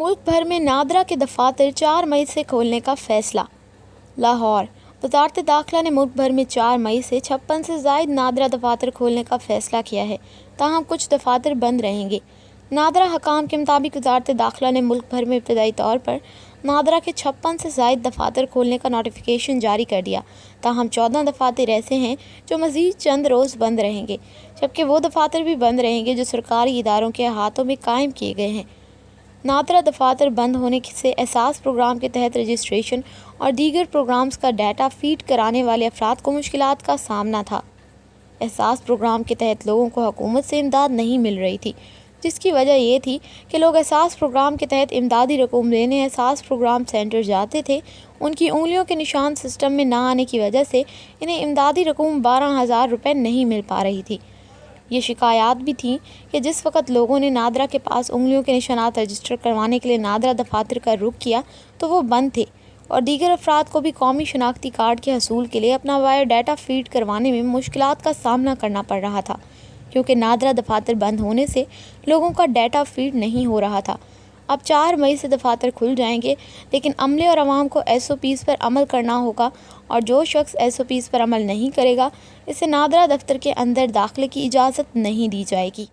ملک بھر میں نادرا کے دفاتر 4 مئی سے کھولنے کا فیصلہ۔ لاہور، وزارت داخلہ نے ملک بھر میں 4 مئی سے 56 سے زائد نادرا دفاتر کھولنے کا فیصلہ کیا ہے، تاہم کچھ دفاتر بند رہیں گے۔ نادرا حکام کے مطابق وزارت داخلہ نے ملک بھر میں ابتدائی طور پر نادرا کے 56 سے زائد دفاتر کھولنے کا نوٹیفیکیشن جاری کر دیا، تاہم 14 دفاتر ایسے ہیں جو مزید چند روز بند رہیں گے، جبکہ وہ دفاتر بھی بند رہیں گے جو سرکاری اداروں کے احاطوں میں قائم کیے گئے ہیں۔ نادرا دفاتر بند ہونے سے احساس پروگرام کے تحت رجسٹریشن اور دیگر پروگرامز کا ڈیٹا فیڈ کرانے والے افراد کو مشکلات کا سامنا تھا۔ احساس پروگرام کے تحت لوگوں کو حکومت سے امداد نہیں مل رہی تھی، جس کی وجہ یہ تھی کہ لوگ احساس پروگرام کے تحت امدادی رقوم لینے احساس پروگرام سینٹر جاتے تھے، ان کی انگلیوں کے نشان سسٹم میں نہ آنے کی وجہ سے انہیں امدادی رقوم 12,000 روپے نہیں مل پا رہی تھی۔ یہ شکایات بھی تھیں کہ جس وقت لوگوں نے نادرا کے پاس انگلیوں کے نشانات رجسٹر کروانے کے لیے نادرا دفاتر کا رخ کیا تو وہ بند تھے، اور دیگر افراد کو بھی قومی شناختی کارڈ کے حصول کے لیے اپنا بایو ڈیٹا فیڈ کروانے میں مشکلات کا سامنا کرنا پڑ رہا تھا، کیونکہ نادرا دفاتر بند ہونے سے لوگوں کا ڈیٹا فیڈ نہیں ہو رہا تھا۔ اب 4 مئی سے دفاتر کھل جائیں گے، لیکن عملے اور عوام کو SOPs پر عمل کرنا ہوگا، اور جو شخص SOPs پر عمل نہیں کرے گا، اسے نادرا دفتر کے اندر داخلے کی اجازت نہیں دی جائے گی۔